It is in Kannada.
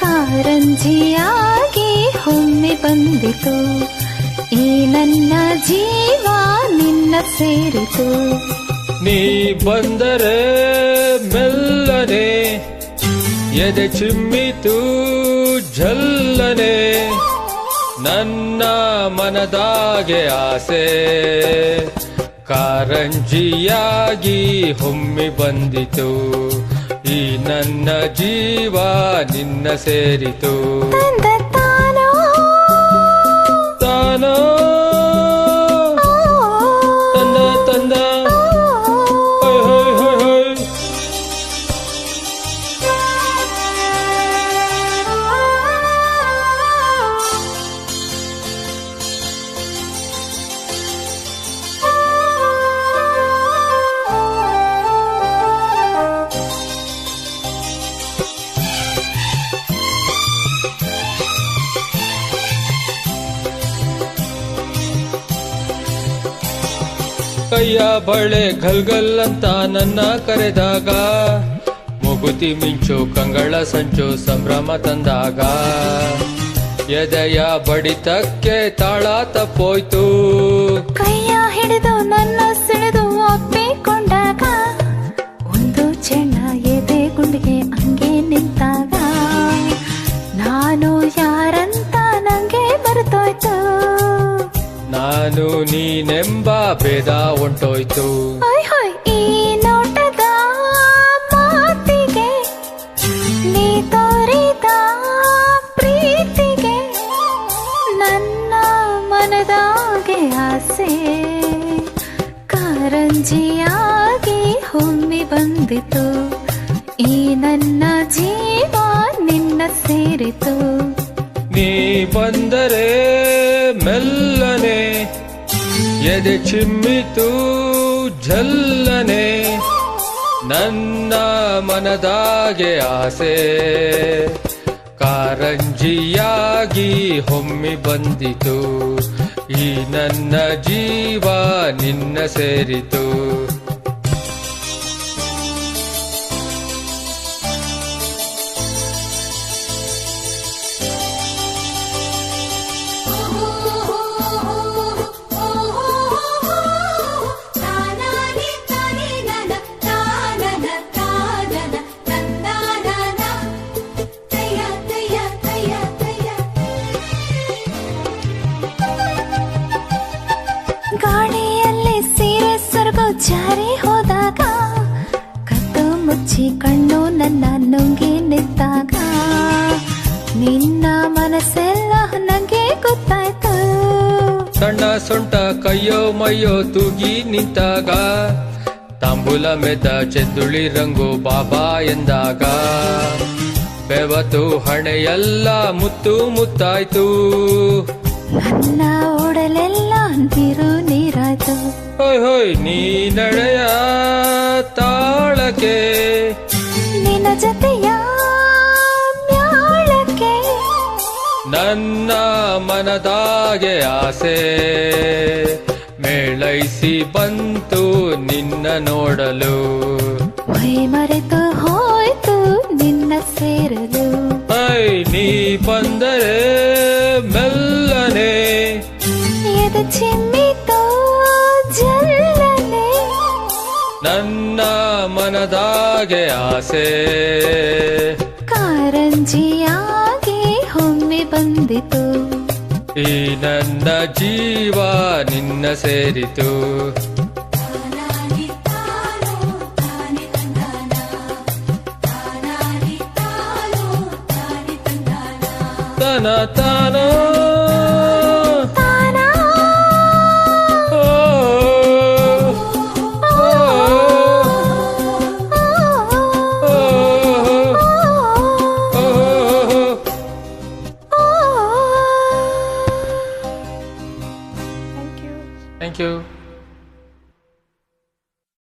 ಕಾರಂಜಿಯಾಗಿ ಒಮ್ಮೆ ಬಂದಿತು, ಈ ನನ್ನ ಜೀವ ನಿನ್ನ ಸೇರಿತು. ನೀ ಬಂದರೆ ಮೆಲ್ಲನೆ ಎದೆ ಚಿಮ್ಮಿತು ಝಲ್ಲನೆ, ನನ್ನ ಮನದಾಗೆ ಆಸೆ ಕಾರಂಜಿಯಾಗಿ ಒಮ್ಮೆ ಬಂದಿತು, ಈ ನನ್ನ ಜೀವ ನಿನ್ನ ಸೇರಿತು. ತಾನೋ ತಂದ ತಂದ ಹೊಯ್ ಹೊಯ್ ಹೊಯ್ ಹೊಯ್. ಕೈಯ ಬಳೆ ಗಲ್ಗಲ್ ಅಂತ ನನ್ನ ಕರೆದಾಗ, ಮುಗುತಿ ಮಿಂಚು ಕಂಗಳ ಸಂಚು ಸಂಭ್ರಮ ತಂದಾಗ, ಎದೆಯ ಬಡಿತಕ್ಕೆ ತಾಳ ತಪ್ಪೋಯ್ತು. ಕೈಯ ಹಿಡಿದು ನನ್ನ ಸೆಳೆದು ಒಪ್ಪಿಕೊಂಡಾಗ, ಒಂದು ಚೆನ್ನ ಎದೆ ಗುಂಡಿಗೆ ಹಂಗೆ ನಿಂತಾಗ, ನಾನು ಯಾರಂತ ನಂಗೆ ಮರೆತೋಯ್ತು. ನಾನು ನೀನೆಂಬ ಭೇದ ಹೊಂಟೋಯ್ತು. ಈ ನೋಟದ ಮಾತಿಗೆ, ನೀ ತೋರಿದ ಪ್ರೀತಿಗೆ, ನನ್ನ ಮನದಾಗೆ ಆಸೆ ಕಾರಂಜಿಯಾಗಿ ಒಮ್ಮೆ ಬಂದಿತು, ಈ ನನ್ನ ಜೀವ ನಿನ್ನ ಸೇರಿತು. ನೀ ಬಂದರೆ ಮೆಲ್ಲನೆ ಎದೆ ಚಿಮ್ಮಿತು ಝಲ್ಲನೆ, ನನ್ನ ಮನದಾಗೆ ಆಸೆ ಕಾರಂಜಿಯಾಗಿ ಒಮ್ಮೆ ಬಂದಿತು, ಈ ನನ್ನ ಜೀವ ನಿನ್ನ ಸೇರಿತು. ಗಾಳಿಯಲ್ಲಿ ಸೀರೆ ಸೊರಗು ಜಾರಿ ಹೋದಾಗ, ಕತ್ತು ಮುಚ್ಚಿ ಕಣ್ಣು ನನ್ನ ನುಂಗಿ ನಿಂತಾಗ, ನಿನ್ನ ಮನಸ್ಸೆಲ್ಲ ನಂಗೆ ಗೊತ್ತಾಯ್ತು. ಸಣ್ಣ ಸೊಂಟ ಕೈಯೋ ಮೈಯೋ ತೂಗಿ ನಿಂತಾಗ, ತಾಂಬೂಲ ಮೆದ ಚೆಂದುಳಿ ರಂಗು ಬಾಬಾ ಎಂದಾಗ, ಬೆವತು ಹಣೆಯೆಲ್ಲ ಮುತ್ತು ಮುತ್ತಾಯ್ತು. ನನ್ನ ಓಡಲೆಲ್ಲ ಅಂತಿರು ನೀರಾಯ್ತು. ಹೊಯ್ ಹೊಯ್ ನೀ ನಡೆಯ ತಾಳಕ್ಕೆ, ನಿನ್ನ ಜೊತೆಯ ಮ್ಯಾಳಕ್ಕೆ, ನನ್ನ ಮನದಾಗೆ ಆಸೆ ಮೇಳೈಸಿ ಬಂತು ನಿನ್ನ ನೋಡಲು. ಮೈ ಮರೆತು ಹೋಯ್ತು ನಿನ್ನ ಸೇರಲು. ನೀ ಬಂದರೆ ಮೆಲ್ಲನೆ ಎದೆ ಚಿಮ್ಮಿತು ಜಲ್ಲನೆ, ನನ್ನ ಮನದಾಗೆ ಆಸೆ ಕಾರಂಜಿಯಾಗಿ ಒಮ್ಮೆ ಬಂದಿತು, ಈ ನನ್ನ ಜೀವ ನಿನ್ನ ಸೇರಿತು. ತನ ತಾನೋ Thank you.